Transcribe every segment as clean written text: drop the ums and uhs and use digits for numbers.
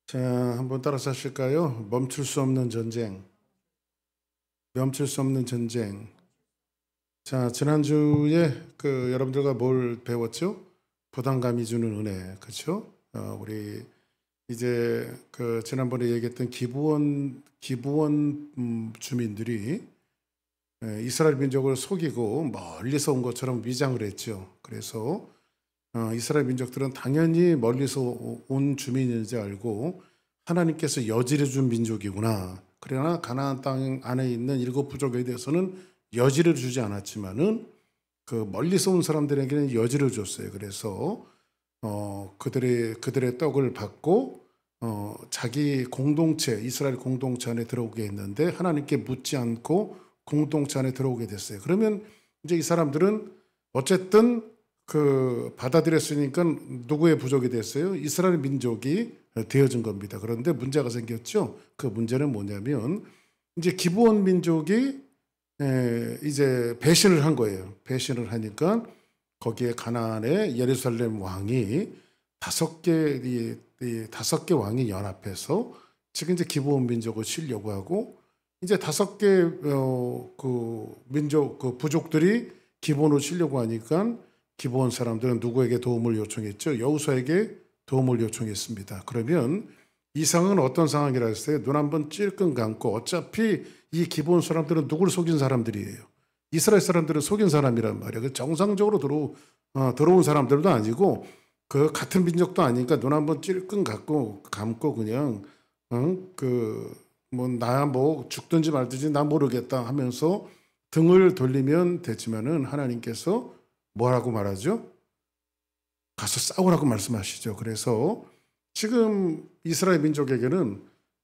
자, 한번 따라서 하실까요? 멈출 수 없는 전쟁. 멈출 수 없는 전쟁. 자, 지난주에 여러분들과 뭘 배웠죠? 부담감이 주는 은혜. 그렇죠? 우리 이제 지난번에 얘기했던 기부원 주민들이 이스라엘 민족을 속이고 멀리서 온 것처럼 위장을 했죠. 그래서 이스라엘 민족들은 당연히 멀리서 온 주민인지 알고 하나님께서 여지를 준 민족이구나. 그러나 가나안 땅 안에 있는 일곱 부족에 대해서는 여지를 주지 않았지만은 멀리서 온 사람들에게는 여지를 줬어요. 그래서 그들의 떡을 받고 자기 공동체, 이스라엘 공동체 안에 들어오게 했는데 하나님께 묻지 않고 공동체 안에 들어오게 됐어요. 그러면 이제 이 사람들은 어쨌든 받아들였으니까 누구의 부족이 됐어요? 이스라엘 민족이 되어진 겁니다. 그런데 문제가 생겼죠. 그 문제는 뭐냐면 이제 기브온 민족이 이제 배신을 한 거예요. 배신을 하니까 거기에 가나안의 예루살렘 왕이 다섯 개 왕이 연합해서 지금 이제 기브온 민족을 치려고 하고 이제 다섯 개 민족 부족들이 기브온을 치려고 하니까 기브온 사람들은 누구에게 도움을 요청했죠? 여호수아에게 도움을 요청했습니다. 그러면 이 상황은 어떤 상황이라 했어요? 눈 한번 찔끔 감고 어차피 이 기브온 사람들은 누구를 속인 사람들이에요. 이스라엘 사람들은 속인 사람이란 말이에요. 정상적으로 들어온 사람들도 아니고 같은 민족도 아니니까 눈 한번 찔끔 감고 그냥 나 죽든지 말든지 나 모르겠다 하면서 등을 돌리면 되지만은 하나님께서 뭐라고 말하죠? 가서 싸우라고 말씀하시죠. 그래서 지금 이스라엘 민족에게는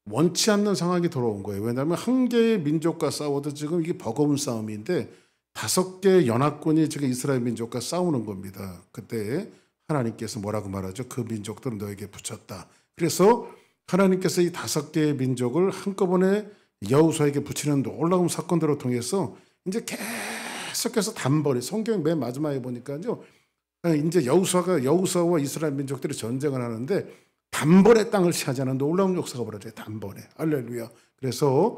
원치 않는 상황이 돌아온 거예요. 왜냐하면 한 개의 민족과 싸워도 지금 이게 버거운 싸움인데 다섯 개의 연합군이 지금 이스라엘 민족과 싸우는 겁니다. 그때 하나님께서 뭐라고 말하죠? 그 민족들은 너에게 붙였다. 그래서 하나님께서 이 다섯 개의 민족을 한꺼번에 여호수아에게 붙이는 놀라운 사건들을 통해서 이제 계속해서 단번에 성경 맨 마지막에 보니까요. 이제 여호수아와 이스라엘 민족들이 전쟁을 하는데 단번에 땅을 차지하는 놀라운 역사가 벌어져요. 단번에. 할렐루야. 그래서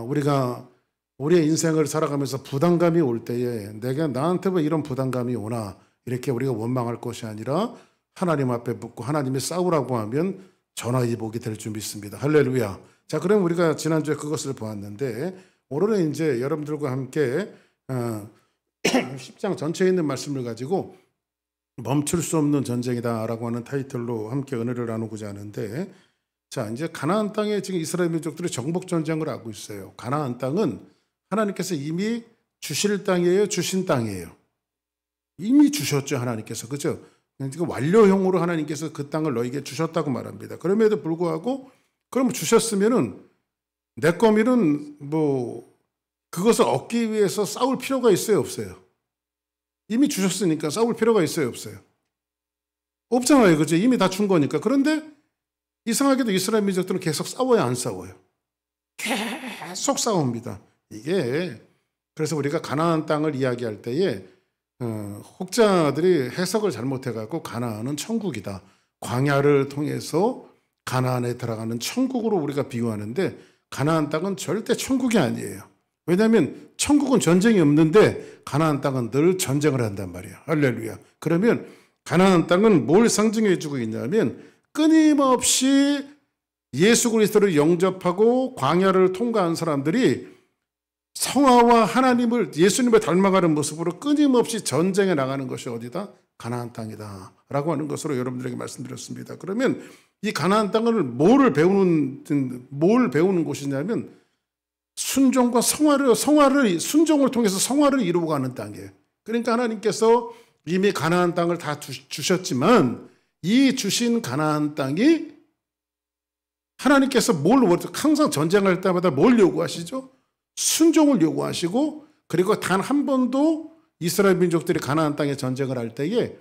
우리가 우리의 인생을 살아가면서 부담감이 올 때에 내가 나한테 왜 이런 부담감이 오나 이렇게 우리가 원망할 것이 아니라 하나님 앞에 묻고 하나님이 싸우라고 하면 전화위복이 될 줄 믿습니다. 할렐루야. 자, 그럼 우리가 지난주에 그것을 보았는데 오늘은 이제 여러분들과 함께 10장 전체에 있는 말씀을 가지고 멈출 수 없는 전쟁이다라고 하는 타이틀로 함께 은혜를 나누고자 하는데, 자, 이제 가나안 땅에 지금 이스라엘 민족들이 정복 전쟁을 하고 있어요. 가나안 땅은 하나님께서 이미 주실 땅이에요, 주신 땅이에요. 이미 주셨죠, 하나님께서. 그죠? 지금 완료형으로 하나님께서 그 땅을 너에게 주셨다고 말합니다. 그럼에도 불구하고 그럼 주셨으면은 내 거미는 그것을 얻기 위해서 싸울 필요가 있어요, 없어요? 이미 주셨으니까 싸울 필요가 있어요, 없어요? 없잖아요, 그죠? 이미 다 준 거니까. 그런데 이상하게도 이스라엘 민족들은 계속 싸워요, 안 싸워요? 계속 싸웁니다. 이게 그래서 우리가 가나안 땅을 이야기할 때에 혹자들이 해석을 잘못해갖고 가나안은 천국이다. 광야를 통해서 가나안에 들어가는 천국으로 우리가 비유하는데 가나안 땅은 절대 천국이 아니에요. 왜냐하면 천국은 전쟁이 없는데 가나안 땅은 늘 전쟁을 한단 말이에요. 할렐루야. 그러면 가나안 땅은 뭘 상징해 주고 있냐면 끊임없이 예수 그리스도를 영접하고 광야를 통과한 사람들이 성화와 예수님을 닮아가는 모습으로 끊임없이 전쟁에 나가는 것이 어디다? 가나안 땅이다 라고 하는 것으로 여러분들에게 말씀드렸습니다. 그러면 이 가나안 땅을 뭘 배우는 곳이냐면 순종과 순종을 통해서 성화를 이루고 가는 땅이에요. 그러니까 하나님께서 이미 가나안 땅을 다 주셨지만 이 주신 가나안 땅이 하나님께서 항상 전쟁할 때마다 뭘 요구하시죠? 순종을 요구하시고, 그리고 단 한 번도 이스라엘 민족들이 가나안 땅에 전쟁을 할 때에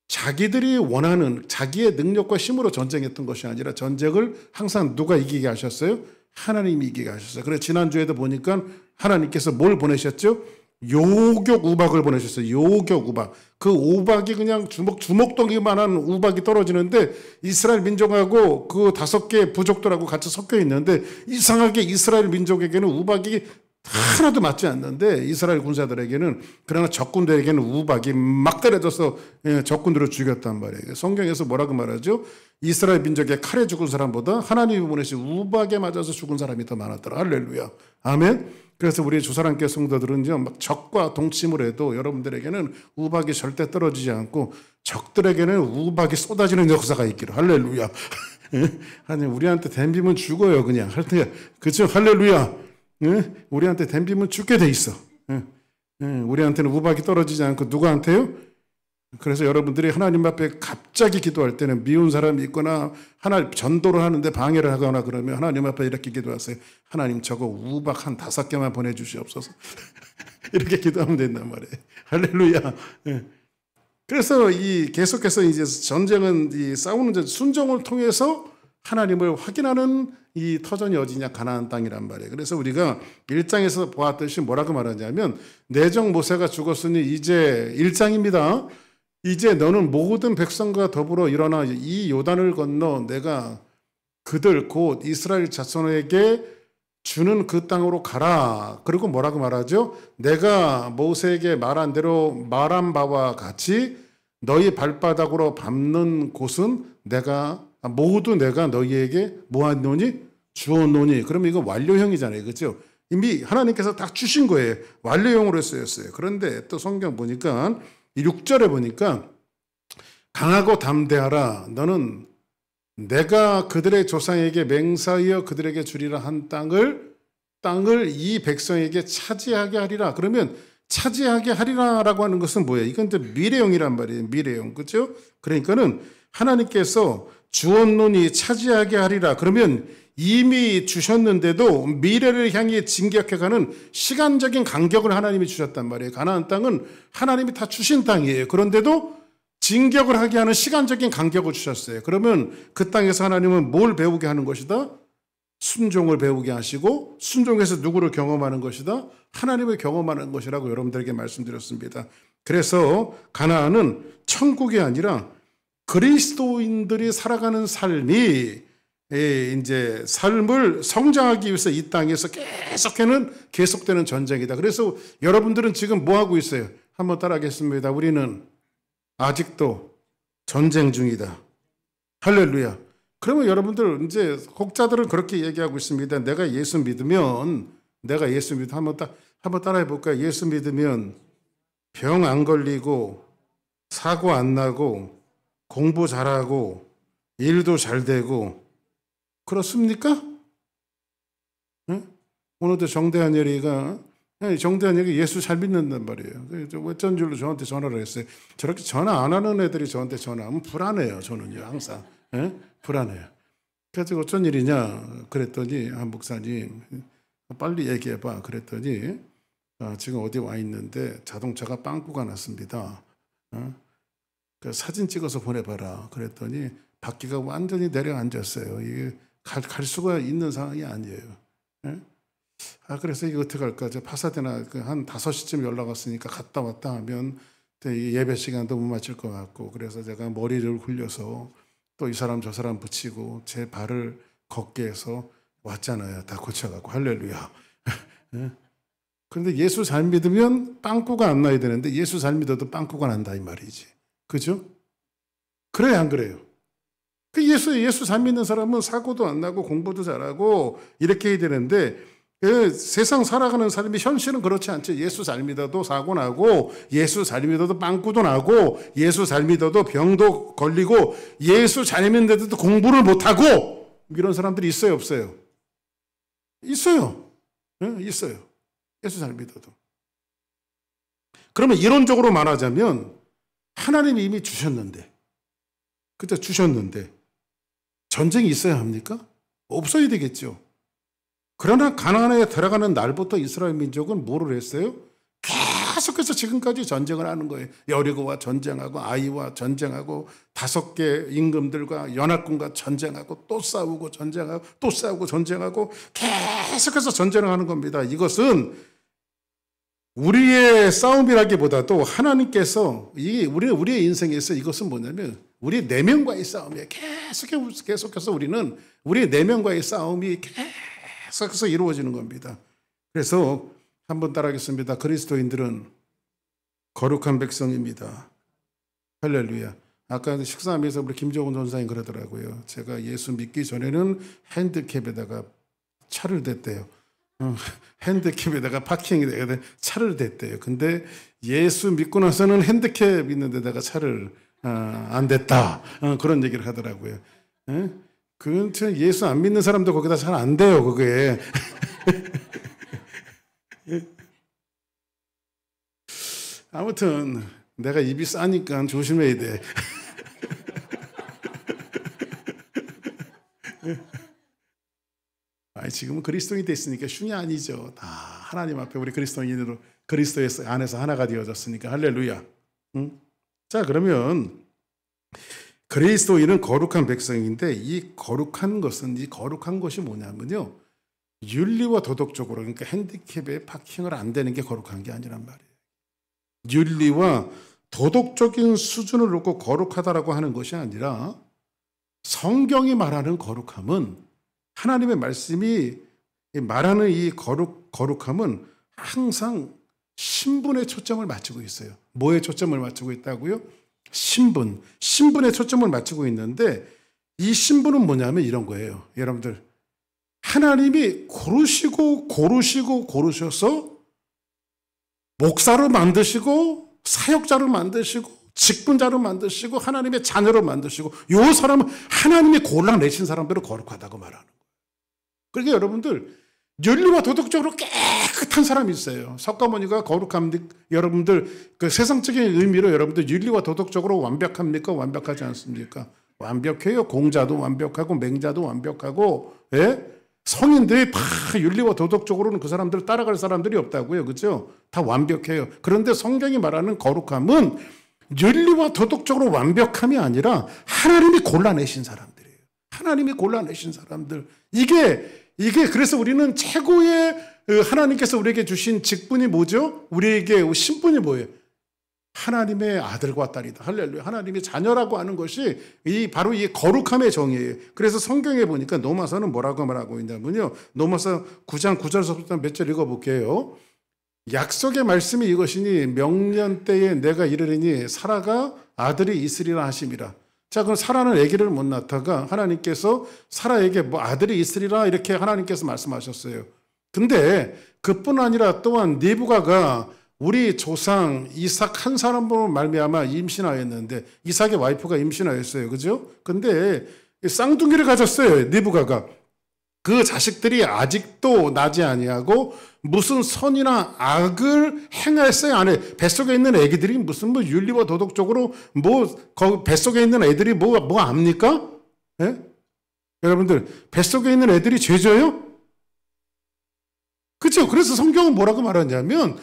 자기들이 원하는 자기의 능력과 힘으로 전쟁했던 것이 아니라 전쟁을 항상 누가 이기게 하셨어요? 하나님이 이기게 하셨어요. 그래서 지난주에도 보니까 하나님께서 뭘 보내셨죠? 요격 우박을 보내셨어요. 요격 우박. 그 우박이 그냥 주먹덩이만한 우박이 떨어지는데 이스라엘 민족하고 그 5개 부족들하고 같이 섞여 있는데 이상하게 이스라엘 민족에게는 우박이 하나도 맞지 않는데 이스라엘 군사들에게는, 그러나 적군들에게는 우박이 막 때려져서 적군들을 죽였단 말이에요. 성경에서 뭐라고 말하죠? 이스라엘 민족의 칼에 죽은 사람보다 하나님이 보내신 우박에 맞아서 죽은 사람이 더 많았더라. 할렐루야. 아멘. 그래서 우리 주사랑교회 성도들은요, 막 적과 동침을 해도 여러분들에게는 우박이 절대 떨어지지 않고 적들에게는 우박이 쏟아지는 역사가 있기를. 할렐루야. 아니, 우리한테 댐비면 죽어요, 그냥. 그죠? 할렐루야. 우리한테 댐비면 죽게 돼 있어. 우리한테는 우박이 떨어지지 않고 누구한테요? 그래서 여러분들이 하나님 앞에 갑자기 기도할 때는 미운 사람이 있거나 하나님 전도를 하는데 방해를 하거나 그러면 하나님 앞에 이렇게 기도하세요. 하나님, 저거 우박 한 5개만 보내주시옵소서. 이렇게 기도하면 된단 말이에요. 할렐루야. 그래서 계속해서 이제 전쟁은 싸우는 순종을 통해서 하나님을 확인하는 이 터전이 어디냐? 가나안 땅이란 말이에요. 그래서 우리가 1장에서 보았듯이 뭐라고 말하냐면, 내정 모세가 죽었으니 이제 1장입니다. 이제 너는 모든 백성과 더불어 일어나 이 요단을 건너 내가 그들 곧 이스라엘 자손에게 주는 그 땅으로 가라. 그리고 뭐라고 말하죠? 내가 모세에게 말한 대로 말한 바와 같이 너희 발바닥으로 밟는 곳은 모두 내가 너희에게 뭐하노니? 주었노니. 그러면 이거 완료형이잖아요. 그렇죠? 이미 하나님께서 딱 주신 거예요. 완료형으로 쓰였어요. 그런데 또 성경 보니까 6절에 보니까 강하고 담대하라. 너는 내가 그들의 조상에게 맹세하여 그들에게 주리라 한 땅을 이 백성에게 차지하게 하리라. 그러면 차지하게 하리라라고 하는 것은 뭐예요? 이건 이제 미래형이란 말이에요. 미래형. 그렇죠? 그러니까는 하나님께서 주었노니 차지하게 하리라. 그러면 이미 주셨는데도 미래를 향해 진격해가는 시간적인 간격을 하나님이 주셨단 말이에요. 가나안 땅은 하나님이 다 주신 땅이에요. 그런데도 진격을 하게 하는 시간적인 간격을 주셨어요. 그러면 그 땅에서 하나님은 뭘 배우게 하는 것이다? 순종을 배우게 하시고, 순종해서 누구를 경험하는 것이다? 하나님을 경험하는 것이라고 여러분들에게 말씀드렸습니다. 그래서 가나안은 천국이 아니라 그리스도인들이 살아가는 삶이 이제 삶을 성장하기 위해서 이 땅에서 계속되는 전쟁이다. 그래서 여러분들은 지금 뭐 하고 있어요? 한번 따라하겠습니다. 우리는 아직도 전쟁 중이다. 할렐루야. 그러면 여러분들 이제 혹자들은 그렇게 얘기하고 있습니다. 내가 예수 믿으면 한번 따라해 볼까요? 예수 믿으면 병 안 걸리고 사고 안 나고 공부 잘하고 일도 잘 되고 그렇습니까? 네? 오늘도 정대한열이 예수 잘 믿는단 말이에요. 어쩐 줄로 저한테 전화를 했어요. 저렇게 전화 안 하는 애들이 저한테 전화하면 불안해요. 저는요, 항상. 네? 불안해요. 그래서 어쩐 일이냐 그랬더니, 목사님 빨리 얘기해봐 그랬더니, 지금 어디 와 있는데 자동차가 빵꾸가 났습니다. 사진 찍어서 보내봐라 그랬더니 바퀴가 완전히 내려앉았어요. 이게 갈 수가 있는 상황이 아니에요. 네? 그래서 이거 어떻게 할까? 파사데나 한 5시쯤 연락 왔으니까 갔다 왔다 하면 예배 시간도 못 맞출 것 같고, 그래서 제가 머리를 굴려서 또 이 사람 저 사람 붙이고 제 발을 걷게 해서 왔잖아요. 다 고쳐갖고. 할렐루야. 그런데 예수 잘 믿으면 빵꾸가 안 나야 되는데 예수 잘 믿어도 빵꾸가 난다 이 말이지. 그죠? 그래요, 안 그래요? 예수 잘 믿는 사람은 사고도 안 나고 공부도 잘하고 이렇게 해야 되는데, 세상 살아가는 삶이 현실은 그렇지 않죠. 예수 잘 믿어도 사고 나고, 예수 잘 믿어도 빵꾸도 나고, 예수 잘 믿어도 병도 걸리고, 예수 잘 믿는데도 공부를 못하고, 이런 사람들이 있어요, 없어요? 있어요. 있어요. 예수 잘 믿어도. 그러면 이론적으로 말하자면 하나님이 이미 주셨는데, 그때 주셨는데 전쟁이 있어야 합니까? 없어야 되겠죠. 그러나 가나안에 들어가는 날부터 이스라엘 민족은 뭐를 했어요? 계속해서 지금까지 전쟁을 하는 거예요. 여리고와 전쟁하고, 아이와 전쟁하고, 5개 임금들과 연합군과 전쟁하고, 또 싸우고 전쟁하고, 또 싸우고 전쟁하고, 계속해서 전쟁을 하는 겁니다. 이것은 우리의 싸움이라기보다도 하나님께서 우리의 인생에서 이것은 뭐냐면 우리 내면과의 싸움이에요. 계속해서 우리는 우리 내면과의 싸움이 계속해서 이루어지는 겁니다. 그래서 한번 따라하겠습니다. 그리스도인들은 거룩한 백성입니다. 할렐루야. 아까 식사하면서 우리 김종훈 전사님 그러더라고요. 제가 예수 믿기 전에는 핸디캡에다가 차를 댔대요. 핸디캡에다가 파킹이 되거든 차를 댔대요. 근데 예수 믿고 나서는 핸디캡 있는 데다가 차를 안 댔다. 그런 얘기를 하더라고요. 그건 예수 안 믿는 사람도 거기다 잘 안 돼요. 그게. 아무튼 내가 입이 싸니까 조심해야 돼. 지금은 그리스도인이 됐으니까 흉이 아니죠. 다 하나님 앞에 우리 그리스도인으로 그리스도 안에서 하나가 되어졌으니까 할렐루야. 자, 그러면 그리스도인은 거룩한 백성인데 이 거룩한 것이 뭐냐면요, 윤리와 도덕적으로, 그러니까 핸디캡에 파킹을 안 되는 게 거룩한 게 아니란 말이에요. 윤리와 도덕적인 수준을 놓고 거룩하다라고 하는 것이 아니라 성경이 말하는 거룩함은, 하나님의 말씀이 말하는 이 거룩함은 항상 신분에 초점을 맞추고 있어요. 뭐에 초점을 맞추고 있다고요? 신분에 초점을 맞추고 있는데, 이 신분은 뭐냐면 이런 거예요. 여러분들, 하나님이 고르셔서 목사로 만드시고 사역자로 만드시고 직분자로 만드시고 하나님의 자녀로 만드시고, 이 사람은 하나님이 골라내신 사람들을 거룩하다고 말하는 거예요. 그러니까 여러분들, 윤리와 도덕적으로 깨끗한 사람이 있어요. 석가모니가 거룩합니까? 여러분들 그 세상적인 의미로 여러분들 윤리와 도덕적으로 완벽합니까? 완벽하지 않습니까? 완벽해요. 공자도 완벽하고 맹자도 완벽하고, 예? 성인들이 다 윤리와 도덕적으로는 그 사람들을 따라갈 사람들이 없다고요. 그렇죠? 다 완벽해요. 그런데 성경이 말하는 거룩함은 윤리와 도덕적으로 완벽함이 아니라 하나님이 골라내신 사람들이에요. 하나님이 골라내신 사람들. 이게 그래서 우리는 최고의 하나님께서 우리에게 주신 직분이 뭐죠? 우리에게 신분이 뭐예요? 하나님의 아들과 딸이다. 할렐루야. 하나님의 자녀라고 하는 것이 바로 이 거룩함의 정의예요. 그래서 성경에 보니까 로마서는 뭐라고 말하고 있냐면요, 로마서 9장 9절서부터 몇 절 읽어볼게요. 약속의 말씀이 이것이니 명년 때에 내가 이르리니 사라가 아들이 있으리라 하심이라. 자, 그럼 사라는 아기를 못 낳다가 하나님께서 사라에게 뭐 아들이 있으리라 이렇게 하나님께서 말씀하셨어요. 근데 그뿐 아니라 또한 리브가가 우리 조상 이삭 한 사람으로 말미암아 임신하였는데, 이삭의 와이프가 임신하였어요. 그죠? 근데 쌍둥이를 가졌어요. 리브가가. 그 자식들이 아직도 나지 아니하고 무슨 선이나 악을 행했어요? 안 해? 뱃속에 있는 애기들이 무슨 뭐 윤리와 도덕적으로 뱃속에 있는 애들이 뭐 압니까? 예? 여러분들, 뱃속에 있는 애들이 죄져요? 그렇죠? 그래서 성경은 뭐라고 말하냐면,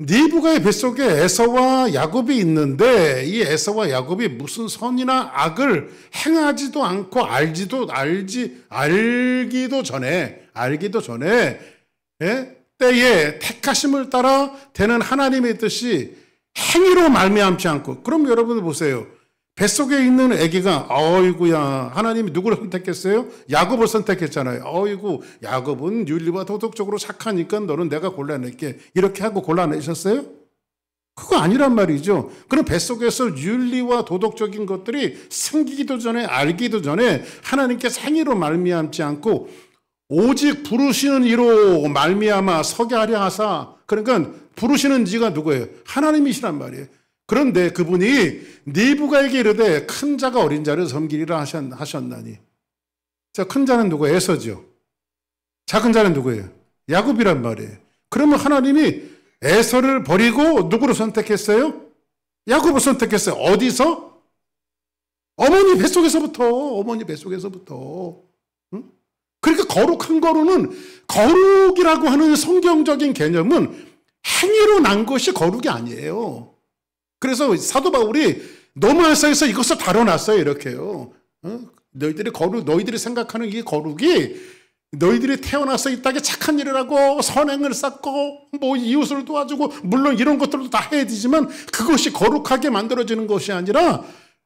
리브가의 뱃속에 에서와 야곱이 있는데, 이 에서와 야곱이 무슨 선이나 악을 행하지도 않고 알기도 전에 때에 택하심을 따라 되는 하나님의 뜻이 행위로 말미암지 않고. 그럼 여러분들 보세요. 뱃속에 있는 아기가 어이구야, 하나님이 누구를 선택했어요? 야곱을 선택했잖아요. 어이구, 야곱은 윤리와 도덕적으로 착하니까 너는 내가 골라낼게, 이렇게 하고 골라내셨어요? 그거 아니란 말이죠. 그럼 뱃속에서 윤리와 도덕적인 것들이 생기기도 전에, 알기도 전에 하나님께서 행위로 말미암지 않고 오직 부르시는 이로 말미암아 서게 하려 하사. 그러니까 부르시는 이가 누구예요? 하나님이시란 말이에요. 그런데 그분이 리브가에게 이르되 큰 자가 어린 자를 섬기리라 하셨나니. 자, 큰 자는 누구예요? 에서죠. 작은 자는 누구예요? 야곱이란 말이에요. 그러면 하나님이 에서를 버리고 누구를 선택했어요? 야곱을 선택했어요. 어디서? 어머니 뱃속에서부터. 응? 그러니까 거룩한 거로는, 거룩이라고 하는 성경적인 개념은 행위로 난 것이 거룩이 아니에요. 그래서 사도 바울이 로마서에서 이것을 다뤄놨어요. 이렇게요. 너희들이 생각하는 이 거룩이 너희들이 태어나서 이 땅에 착한 일을 하고 선행을 쌓고 뭐 이웃을 도와주고 물론 이런 것들도 다 해야 되지만 그것이 거룩하게 만들어지는 것이 아니라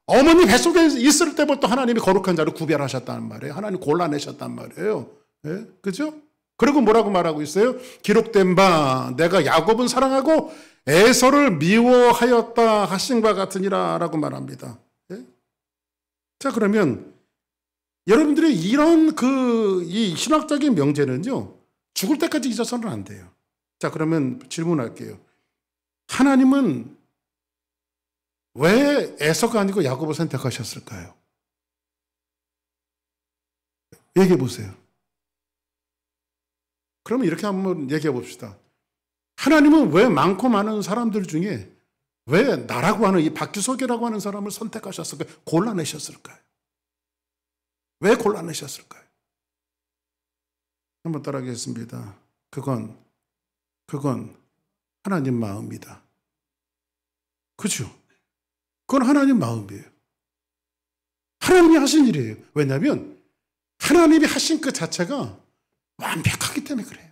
어머니 뱃속에 있을 때부터 하나님이 거룩한 자를 구별하셨다는 말이에요. 하나님 골라내셨단 말이에요. 예? 그죠? 그리고 뭐라고 말하고 있어요? 기록된 바 내가 야곱은 사랑하고 에서를 미워하였다 하신 바 같으니라 라고 말합니다. 예? 자, 그러면 여러분들이 이런 이 신학적인 명제는요, 죽을 때까지 잊어서는 안 돼요. 자, 그러면 질문할게요. 하나님은 왜 에서가 아니고 야곱을 선택하셨을까요? 얘기해 보세요. 그러면 이렇게 한번 얘기해 봅시다. 하나님은 왜 많고 많은 사람들 중에 왜 나라고 하는 이 박규석이라고 하는 사람을 선택하셨을까요? 골라내셨을까요? 왜 골라내셨을까요? 한번 따라하겠습니다. 그건 하나님 마음이다. 그죠? 그건 하나님 마음이에요. 하나님이 하신 일이에요. 왜냐하면 하나님이 하신 그 자체가 완벽하기 때문에 그래요.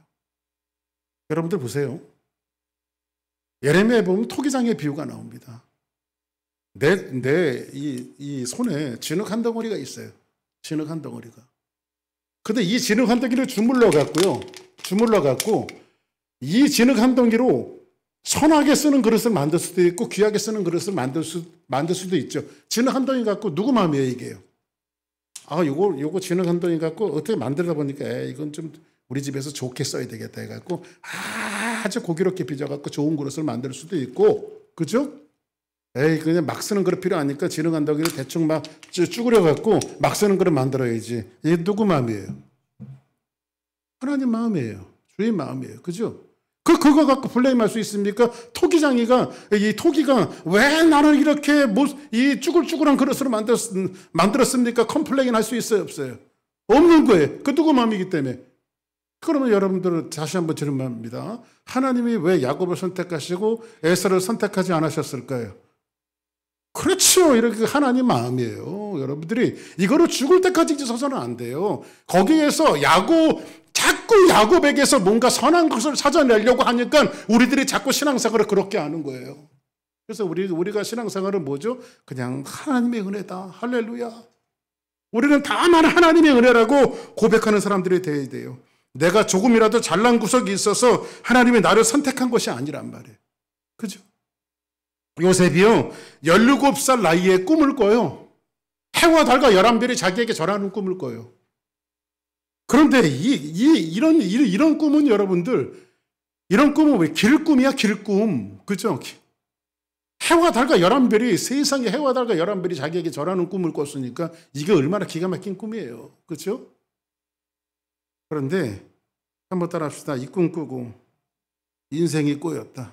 여러분들 보세요. 예레미야에 보면 토기장의 비유가 나옵니다. 이 손에 진흙 한 덩어리가 있어요. 진흙 한 덩어리가. 근데 이 진흙 한 덩어리를 주물러 갖고 이 진흙 한 덩어리로 선하게 쓰는 그릇을 만들 수도 있고 귀하게 쓰는 그릇을 만들 수도 있죠. 진흙 한 덩이 갖고 누구 마음이에요, 이게요? 아, 요거 진흙 한 덩이 갖고 어떻게 만들다 보니까 이건 좀 우리 집에서 좋게 써야 되겠다 해갖고 아주 고기롭게 빚어갖고 좋은 그릇을 만들 수도 있고, 그죠? 그냥 막 쓰는 그릇 필요하니까 진흙 한 덩이를 대충 막 쭈그려갖고 막 쓰는 그릇 만들어야지. 이게 누구 마음이에요? 하나님 마음이에요. 주의 마음이에요. 그죠? 그거 갖고 블레임할 수 있습니까? 이 토기가 왜 나를 이렇게 이 쭈글쭈글한 그릇으로 만들었습니까? 컴플레인 할 수 있어요, 없어요? 없는 거예요. 그 누구 마음이기 때문에. 그러면 여러분들은 다시 한번 질문합니다. 하나님이 왜 야곱을 선택하시고 에서를 선택하지 않으셨을까요? 그렇죠. 이렇게 하나님 마음이에요. 여러분들이 이거를 죽을 때까지 잊어서는 안 돼요. 거기에서 자꾸 야곱에게서 뭔가 선한 것을 찾아내려고 하니까 우리들이 자꾸 신앙생활을 그렇게 하는 거예요. 그래서 우리가 신앙생활은 뭐죠? 그냥 하나님의 은혜다. 할렐루야. 우리는 다만 하나님의 은혜라고 고백하는 사람들이 돼야 돼요. 내가 조금이라도 잘난 구석이 있어서 하나님이 나를 선택한 것이 아니란 말이에요. 그죠? 요셉이요, 17살 나이에 꿈을 꿔요. 해와 달과 11별이 자기에게 절하는 꿈을 꿔요. 그런데 이런 꿈은 여러분들, 이런 꿈은 왜 길꿈이야, 길꿈. 그죠? 해와 달과 11별이, 세상에 해와 달과 11별이 자기에게 절하는 꿈을 꿨으니까 이게 얼마나 기가 막힌 꿈이에요. 그렇죠? 그런데 한번 따라 합시다. 이 꿈 꾸고 인생이 꼬였다.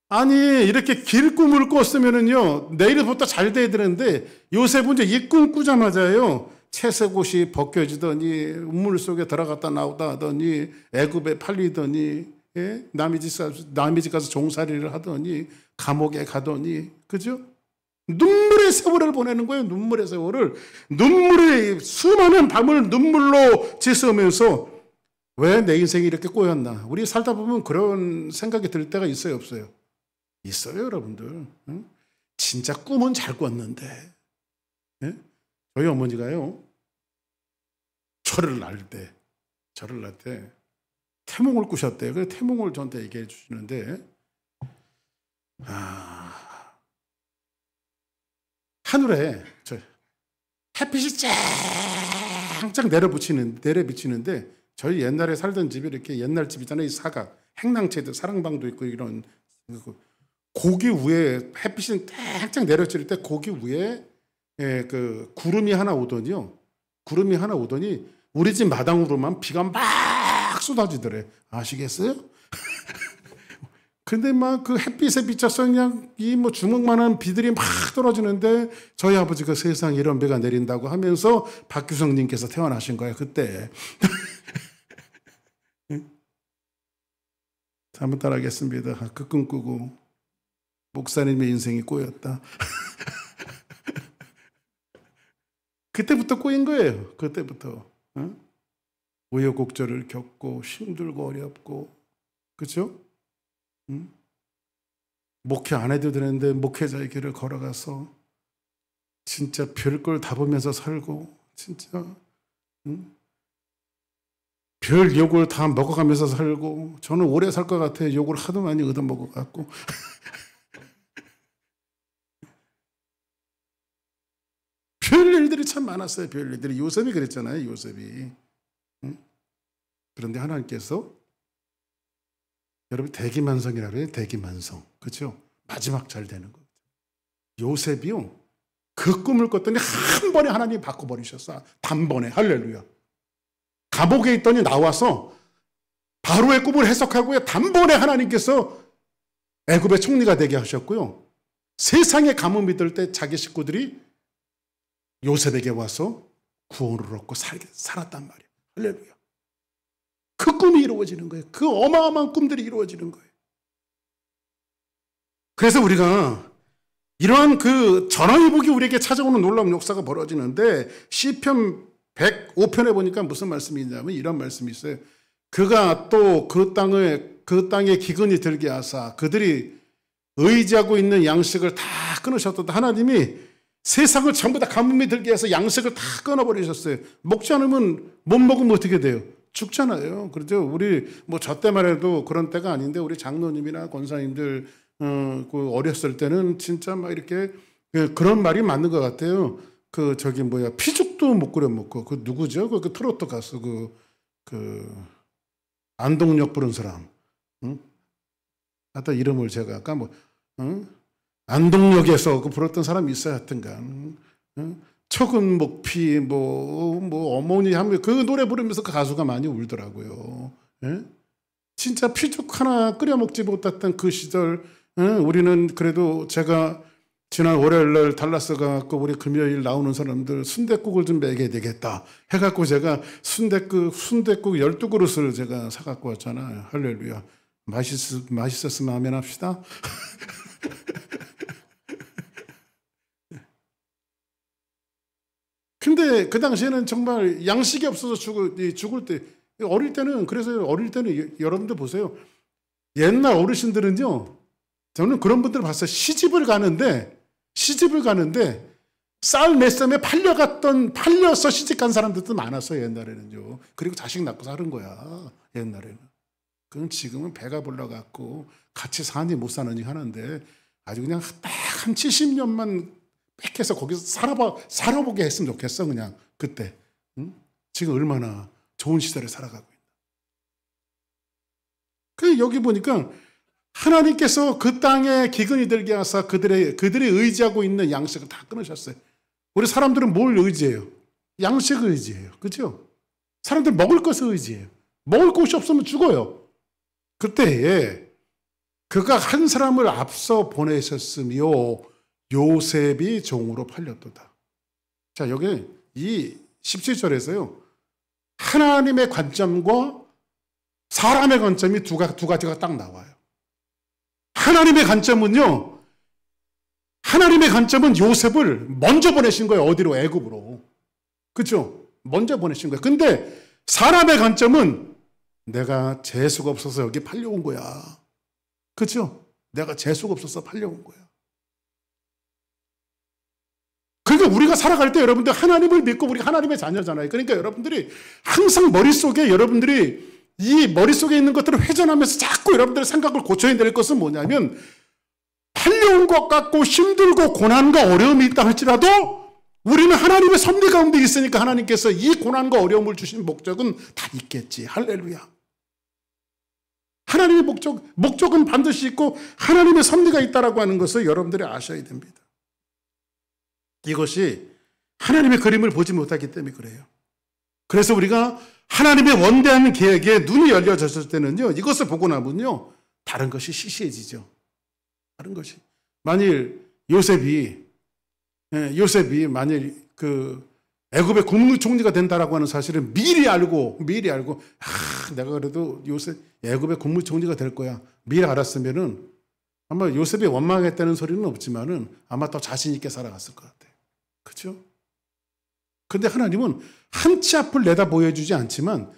아니, 이렇게 길 꿈을 꿨으면은요, 내일부터 잘 돼야 되는데, 요셉은 이제 이 꿈 꾸자마자요, 채색옷이 벗겨지더니, 우물 속에 들어갔다 나오다 하더니, 애굽에 팔리더니, 예? 남의 집 가서 종살이를 하더니, 감옥에 가더니, 그죠? 눈물의 세월을 보내는 거예요, 눈물의 세월을. 수많은 밤을 눈물로 지새우면서, 왜 내 인생이 이렇게 꼬였나? 우리 살다 보면 그런 생각이 들 때가 있어요, 없어요? 있어요, 여러분들. 응? 진짜 꿈은 잘 꿨는데, 예? 저희 어머니가요, 저를 낳을 때 태몽을 꾸셨대요. 그래서 태몽을 저한테 얘기해 주시는데, 하늘에 햇빛이 짱짱 내려비치는데, 저희 옛날에 살던 집이 이렇게 옛날 집 있잖아요. 이 사각, 행랑채도 사랑방도 있고 이런, 고기 위에 햇빛이 쫙쫙 내려칠 때 고기 위에 그 구름이 하나 오더니 우리 집 마당으로만 비가 막 쏟아지더래. 아시겠어요? 근데 막 그 햇빛에 비쳐서 그냥 이 뭐 주먹만한 비들이 막 떨어지는데 저희 아버지가 세상에 이런 비가 내린다고 하면서 박규성님께서 태어나신 거예요, 그때. 한번 따라하겠습니다. 그 꿈 꾸고 목사님의 인생이 꼬였다. 그때부터 꼬인 거예요. 그때부터. 어? 우여곡절을 겪고 힘들고 어렵고, 그렇죠? 응? 목회 안 해도 되는데 목회자의 길을 걸어가서 진짜 별걸 다 보면서 살고, 진짜 응? 별 욕을 다 먹어가면서 살고, 저는 오래 살 것 같아요. 욕을 하도 많이 얻어먹어갖고. 별 일들이 참 많았어요. 별 일들이. 요셉이 그랬잖아요. 요셉이. 응? 그런데 하나님께서, 여러분 대기만성이라고 해요. 대기만성. 그렇죠? 마지막 잘 되는 거. 요셉이요. 그 꿈을 꿨더니 한 번에 하나님이 바꿔버리셨어. 단번에. 할렐루야. 감옥에 있더니 나와서 바로의 꿈을 해석하고요. 단번에 하나님께서 애굽의 총리가 되게 하셨고요. 세상에 가뭄이 들 때 자기 식구들이 요셉에게 와서 구원을 얻고 살았단 말이에요. 할렐루야. 그 꿈이 이루어지는 거예요. 그 어마어마한 꿈들이 이루어지는 거예요. 그래서 우리가 이러한 그 전화위복이 우리에게 찾아오는 놀라운 역사가 벌어지는데, 시편 105편에 보니까 무슨 말씀이 있냐면 이런 말씀이 있어요. 그가 또 그 땅에 기근이 들게 하사 그들이 의지하고 있는 양식을 다 끊으셨다. 하나님이 세상을 전부 다 가뭄이 들게 해서 양식을 다 끊어버리셨어요. 먹지 않으면 못 먹으면 어떻게 돼요? 죽잖아요. 그렇죠? 우리 뭐 저 때만 해도 그런 때가 아닌데, 우리 장로님이나 권사님들 그 어렸을 때는 진짜 막 이렇게 그런 말이 맞는 것 같아요. 그 저기 뭐야, 피죽도 못 끓여 먹고, 그 누구죠? 그 트로트 가수 그 안동역 부른 사람. 응? 하여튼 이름을 제가 아까 뭐 응? 안동역에서 그 불렀던 사람이 있어야 하여튼간. 응? 척은 목피 뭐 어머니 하면 그 노래 부르면서 그 가수가 많이 울더라고요. 예? 진짜 피죽 하나 끓여 먹지 못했던 그 시절. 예? 우리는 그래도 제가 지난 월요일 날 달라스 가갖고 우리 금요일 나오는 사람들 순댓국을 좀 먹여야 되겠다 해갖고 제가 순댓국 12그릇을 제가 사갖고 왔잖아요. 할렐루야. 맛있었으면 아멘 합시다. 근데 그 당시에는 정말 양식이 없어서 죽을 때, 어릴 때는, 그래서 어릴 때는 여러분들 보세요. 옛날 어르신들은요, 저는 그런 분들을 봤어요. 시집을 가는데 쌀 몇 셈에 팔려서 시집 간 사람들도 많았어요. 옛날에는요. 그리고 자식 낳고 사는 거야. 옛날에는. 그건 지금은 배가 불러갖고 같이 사는지 못 사는지 하는데, 아주 그냥 딱 한 70년만 빽해서 거기서 살아보게 했으면 좋겠어. 그냥 그때. 응? 지금 얼마나 좋은 시대를 살아가고 있나. 그 여기 보니까 하나님께서 그 땅에 기근이 들게 하사 그들이 의지하고 있는 양식을 다 끊으셨어요. 우리 사람들은 뭘 의지해요? 양식을 의지해요. 그렇죠? 사람들 먹을 것을 의지해요. 먹을 것이 없으면 죽어요. 그때에 그가 한 사람을 앞서 보내셨으며 요셉이 종으로 팔렸도다. 자, 여기 이 17절에서요. 하나님의 관점과 사람의 관점이 두 가지가 딱 나와요. 하나님의 관점은 요셉을 먼저 보내신 거예요. 어디로? 애굽으로. 그렇죠? 먼저 보내신 거예요. 근데 사람의 관점은 내가 재수가 없어서 여기 팔려온 거야. 그렇죠? 내가 재수가 없어서 팔려온 거야. 그러니까 우리가 살아갈 때 여러분들 하나님을 믿고 우리 하나님의 자녀잖아요. 그러니까 여러분들이 항상 여러분들이 이 머릿속에 있는 것들을 회전하면서 자꾸 여러분들의 생각을 고쳐야 될 것은 뭐냐면, 팔려온 것 같고 힘들고 고난과 어려움이 있다 할지라도 우리는 하나님의 섭리 가운데 있으니까 하나님께서 이 고난과 어려움을 주신 목적은 다 있겠지. 할렐루야. 하나님의 목적은 반드시 있고 하나님의 섭리가 있다라고 하는 것을 여러분들이 아셔야 됩니다. 이것이 하나님의 그림을 보지 못하기 때문에 그래요. 그래서 우리가 하나님의 원대한 계획에 눈이 열려졌을 때는요, 이것을 보고 나면요, 다른 것이 시시해지죠. 다른 것이. 만일 요셉이 만일 그 애굽의 국무총리가 된다라고 하는 사실을 미리 알고 내가 그래도 애굽의 국무총리가 될 거야. 미리 알았으면은 아마 요셉이 원망했다는 소리는 없지만은 아마 더 자신 있게 살아갔을 것 같아요. 그렇죠? 근데 하나님은 한 치 앞을 내다 보여주지 않지만,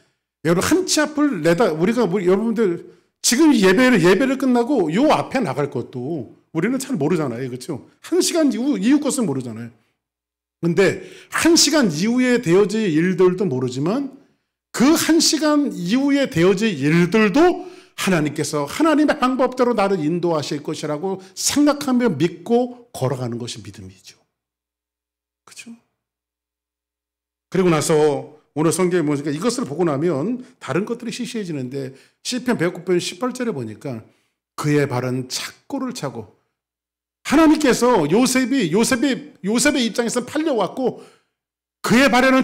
여러분 한 치 앞을 내다, 여러분들 지금 예배를 끝나고 요 앞에 나갈 것도 우리는 잘 모르잖아요. 그렇죠? 한 시간 이후 것은 모르잖아요. 근데 한 시간 이후에 되어질 일들도 모르지만 그 한 시간 이후에 되어질 일들도 하나님께서 하나님의 방법대로 나를 인도하실 것이라고 생각하며 믿고 걸어가는 것이 믿음이죠. 그렇죠? 그리고 나서 오늘 성경에 보니까 이것을 보고 나면 다른 것들이 시시해지는데, 시편 109편 18절에 보니까 그의 발은 착고를 차고, 하나님께서 요셉의 입장에서 팔려왔고 그의 발에는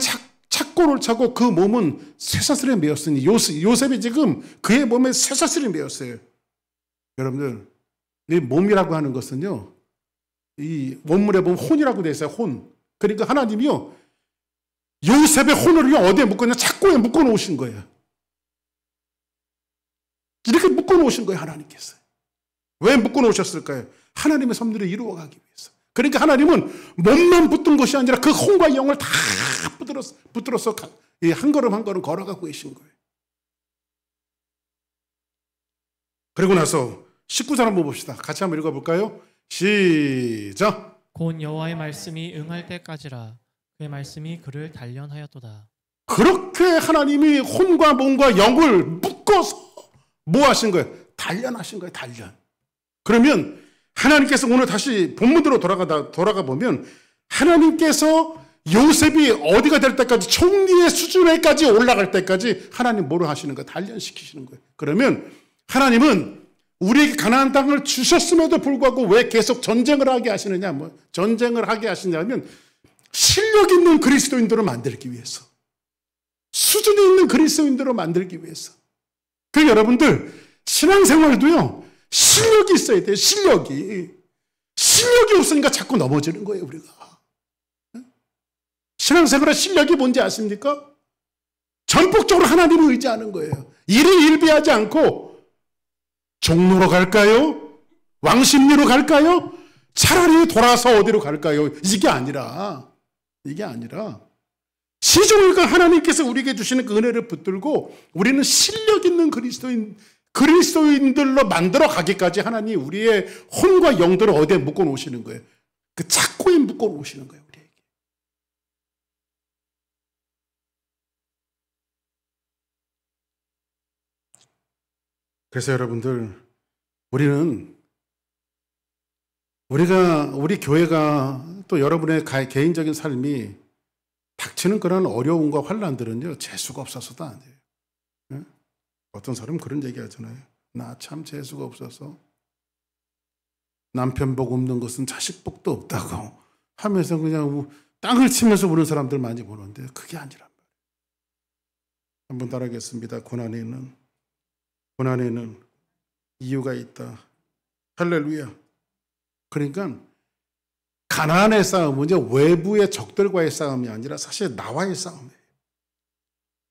착고를 차고 그 몸은 쇠사슬에 매였으니, 요셉이 지금 그의 몸에 쇠사슬이 매였어요. 여러분들, 이 몸이라고 하는 것은요, 이 원문에 보면 혼이라고 되어 있어요. 혼. 그러니까 하나님이요, 요셉의 혼을 어디에 묶었냐? 착고에 묶어놓으신 거예요. 이렇게 묶어놓으신 거예요, 하나님께서. 왜 묶어놓으셨을까요? 하나님의 섭리를 이루어가기 위해서. 그러니까 하나님은 몸만 붙든 것이 아니라 그 혼과 영을 다 붙들어서 한 걸음 한 걸음 걸어가고 계신 거예요. 그리고 나서 19절 한번 봅시다. 같이 한번 읽어볼까요? 시작. 곧 여호와의 말씀이 응할 때까지라. 그의 말씀이 그를 단련하였도다. 그렇게 하나님이 혼과 몸과 영을 묶어서 뭐 하신 거예요? 단련하신 거예요. 단련. 그러면 하나님께서 오늘 다시 본문으로 돌아가 보면, 하나님께서 요셉이 어디가 될 때까지, 총리의 수준에까지 올라갈 때까지 하나님 뭐를 하시는 거예요? 단련시키시는 거예요. 그러면 하나님은 우리에게 가나안 땅을 주셨음에도 불구하고 왜 계속 전쟁을 하게 하시느냐? 전쟁을 하게 하시냐면 실력 있는 그리스도인들을 만들기 위해서, 수준이 있는 그리스도인들을 만들기 위해서. 그 여러분들 신앙생활도요, 실력이 있어야 돼요. 실력이 없으니까 자꾸 넘어지는 거예요, 우리가. 신앙생활의 실력이 뭔지 아십니까? 전폭적으로 하나님을 의지하는 거예요. 일비하지 않고 종로로 갈까요? 왕십리로 갈까요? 차라리 돌아서 어디로 갈까요? 이게 아니라 시종일관 하나님께서 우리에게 주시는 그 은혜를 붙들고 우리는 실력 있는 그리스도인들로 만들어 가기까지 하나님 우리의 혼과 영들을 어디에 묶어 놓으시는 거예요? 그 착고에 묶어 놓으시는 거예요, 우리에게. 그래서 여러분들, 우리 교회가 또 여러분의 개인적인 삶이 닥치는 그런 어려움과 환난들은요, 재수가 없어서도 안 돼요. 네? 어떤 사람은 그런 얘기 하잖아요. 나 참 재수가 없어서 남편 복 없는 것은 자식 복도 없다고 하면서 그냥 땅을 치면서 우는 사람들 많이 보는데 그게 아니란 말이에요. 한번 따라하겠습니다. 고난에는 이유가 있다. 할렐루야. 그러니까 가나안의 싸움은요, 외부의 적들과의 싸움이 아니라 사실 나와의 싸움이에요.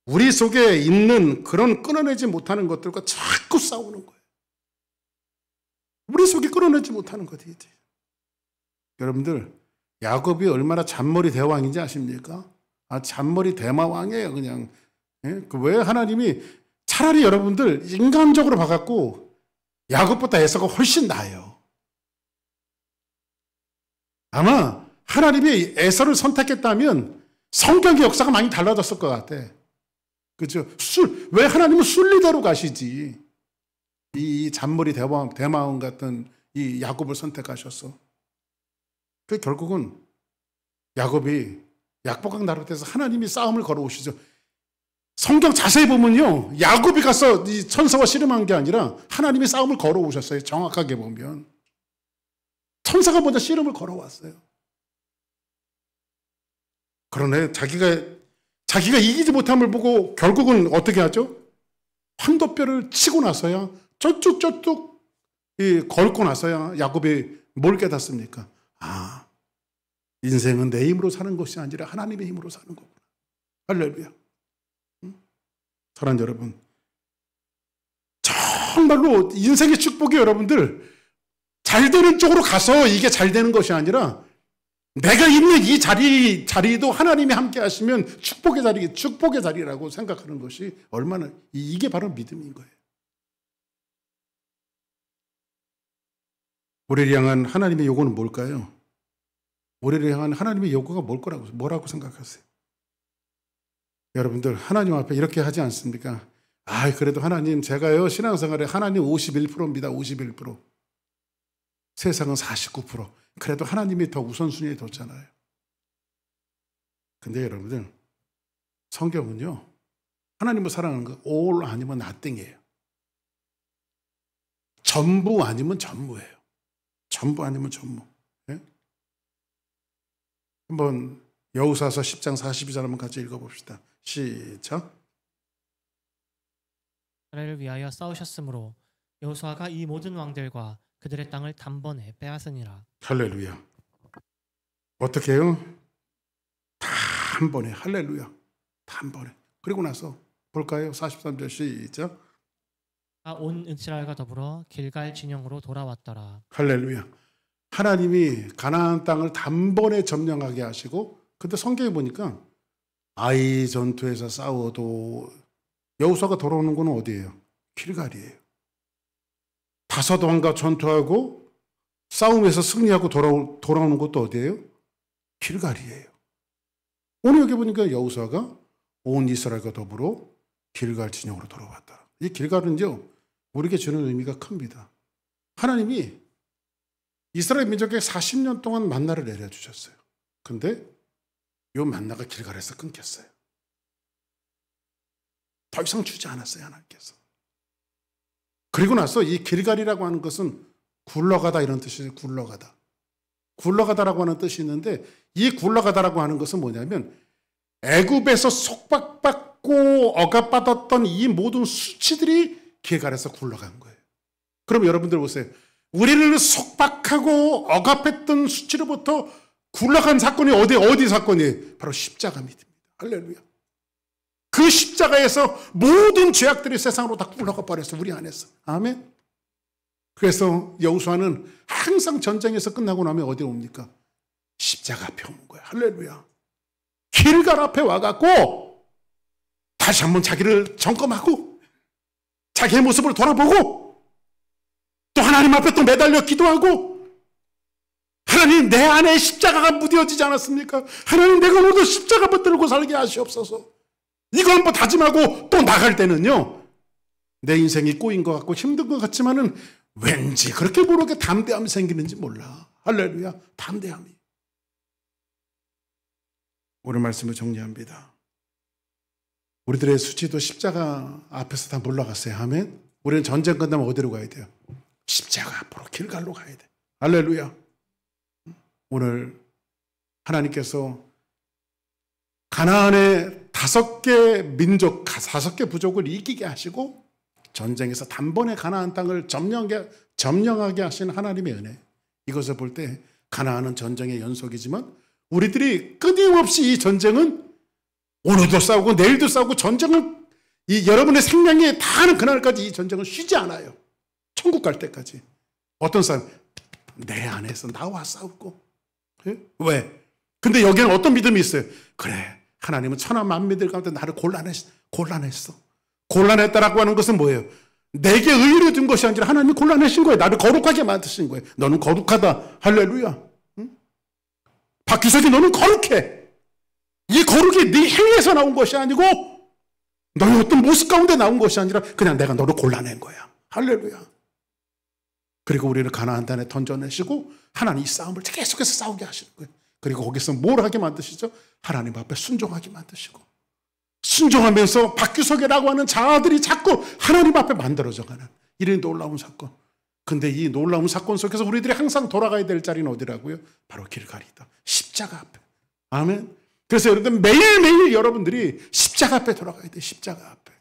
우리 속에 있는 그런 끊어내지 못하는 것들과 자꾸 싸우는 거예요. 우리 속에 끊어내지 못하는 것이지. 여러분들, 야곱이 얼마나 잔머리 대왕인지 아십니까? 잔머리 대마왕이에요, 그냥. 예? 왜 하나님이 차라리 여러분들 인간적으로 봐갖고 야곱보다 에서가 훨씬 나아요. 아마 하나님이 에서를 선택했다면 성경의 역사가 많이 달라졌을 것 같아. 그렇죠? 왜 하나님은 순리대로 가시지? 이 잔머리 대마왕 같은 이 야곱을 선택하셨어. 그 결국은 야곱이 약복강 나룻에서 하나님이 싸움을 걸어오시죠. 성경 자세히 보면요, 야곱이 가서 이 천사와 씨름한 게 아니라 하나님이 싸움을 걸어오셨어요. 정확하게 보면 천사가 먼저 씨름을 걸어왔어요. 그러네. 자기가 이기지 못함을 보고 결국은 어떻게 하죠? 황도뼈를 치고 나서야 쩌뚝 걸고 나서야 야곱이 뭘 깨닫습니까? 인생은 내 힘으로 사는 것이 아니라 하나님의 힘으로 사는 거구나. 할렐루야. 사랑하는 여러분, 정말로 인생의 축복이 여러분들 잘 되는 쪽으로 가서 이게 잘 되는 것이 아니라 내가 있는 이 자리도 하나님이 함께 하시면 축복의 자리라고 생각하는 것이 얼마나, 이게 바로 믿음인 거예요. 우리를 향한 하나님의 요구는 뭘까요? 우리를 향한 하나님의 요구가 뭐라고 생각하세요? 여러분들 하나님 앞에 이렇게 하지 않습니까? 그래도 하나님, 제가요 신앙생활에 하나님 51%입니다. 51%. 세상은 49%. 그래도 하나님이 더 우선순위에 뒀잖아요. 근데 여러분들, 성경은요, 하나님을 사랑하는 거 all 아니면 nothing이에요. 전부 아니면 전무예요. 전부 아니면 전무. 예? 한번 여호수아서 10장 42절 한번 같이 읽어봅시다. 시작. 이스라엘을 위하여 싸우셨으므로 여호수아가 이 모든 왕들과 그들의 땅을 단번에 빼앗으니라. 할렐루야. 어떻게 해요? 단번에. 할렐루야. 단번에. 그리고 나서 볼까요? 43절 시작. 온 이스라엘과 더불어 길갈 진영으로 돌아왔더라. 할렐루야. 하나님이 가나안 땅을 단번에 점령하게 하시고, 근데 성경에 보니까 아이 전투에서 싸워도 여호수아가 돌아오는 건 어디예요? 길갈이에요. 다섯 왕과 전투하고 싸움에서 승리하고 돌아오는 것도 어디예요? 길갈이에요. 오늘 여기 보니까 여호수아가 온 이스라엘과 더불어 길갈 진영으로 돌아왔다. 이 길갈은요, 우리에게 주는 의미가 큽니다. 하나님이 이스라엘 민족에게 40년 동안 만나를 내려주셨어요. 근데 이 만나가 길갈에서 끊겼어요. 더 이상 주지 않았어요, 하나님께서. 그리고 나서 이 길갈이라고 하는 것은 굴러가다 이런 뜻이에요. 굴러가다. 굴러가다라고 하는 뜻이 있는데, 이 굴러가다라고 하는 것은 뭐냐면 애굽에서 속박받고 억압받았던 이 모든 수치들이 길갈에서 굴러간 거예요. 그럼 여러분들 보세요. 우리를 속박하고 억압했던 수치로부터 굴러간 사건이 어디 사건이에요? 바로 십자가 믿음입니다. 할렐루야. 그 십자가에서 모든 죄악들이 세상으로 다 굴러가 버렸어. 우리 안에서. 아멘. 그래서 여호수아는 항상 전쟁에서 끝나고 나면 어디에 옵니까? 십자가 앞에 오는 거예요. 할렐루야. 길갈 앞에 와갖고 다시 한번 자기를 점검하고 자기의 모습을 돌아보고 또 하나님 앞에 또 매달려 기도하고, 하나님, 내 안에 십자가가 무뎌지지 않았습니까? 하나님, 내가 오늘도 십자가 붙들고 살게 하시옵소서. 이거 한번 다짐하고 또 나갈 때는요, 내 인생이 꼬인 것 같고 힘든 것 같지만은 왠지 그렇게 모르게 담대함이 생기는지 몰라. 할렐루야. 담대함이. 오늘 말씀을 정리합니다. 우리들의 수치도 십자가 앞에서 다 물러갔어요. 아멘. 우리는 전쟁 끝나면 어디로 가야 돼요? 십자가 앞으로 길갈로 가야 돼. 할렐루야. 오늘 하나님께서 가나안의 5개 민족, 5개 부족을 이기게 하시고 전쟁에서 단번에 가나안 땅을 점령하게 하신 하나님의 은혜. 이것을 볼 때 가나안은 전쟁의 연속이지만 우리들이 끊임없이 이 전쟁은 오늘도 싸우고 내일도 싸우고, 전쟁은 여러분의 생명이 다하는 그날까지 이 전쟁은 쉬지 않아요. 천국 갈 때까지. 어떤 사람? 내 안에서 나와 싸우고. 왜? 근데 여기는 어떤 믿음이 있어요? 그래, 하나님은 천하 만민들 가운데 나를 골라냈어. 골라냈다라고 하는 것은 뭐예요? 내게 의를 준 것이 아니라 하나님이 골라내신 거예요. 나를 거룩하게 만드신 거예요. 너는 거룩하다. 할렐루야. 응? 박규석이 너는 거룩해. 이 거룩이 네 행위에서 나온 것이 아니고 너의 어떤 모습 가운데 나온 것이 아니라 그냥 내가 너를 골라낸 거야. 할렐루야. 그리고 우리를 가나안 땅에 던져내시고 하나님 이 싸움을 계속해서 싸우게 하시는 거예요. 그리고 거기서 뭘 하게 만드시죠? 하나님 앞에 순종하게 만드시고, 순종하면서 박규석이라고 하는 자아들이 자꾸 하나님 앞에 만들어져가는 이런 놀라운 사건. 근데 이 놀라운 사건 속에서 우리들이 항상 돌아가야 될 자리는 어디라고요? 바로 길갈이다. 십자가 앞에. 아멘. 그래서 여러분들 매일매일 여러분들이 십자가 앞에 돌아가야 돼. 십자가 앞에.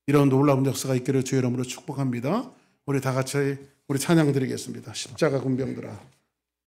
이런 놀라운 역사가 있기를 주의 이름으로 축복합니다. 우리 다 같이 우리 찬양 드리겠습니다. 십자가 군병들아.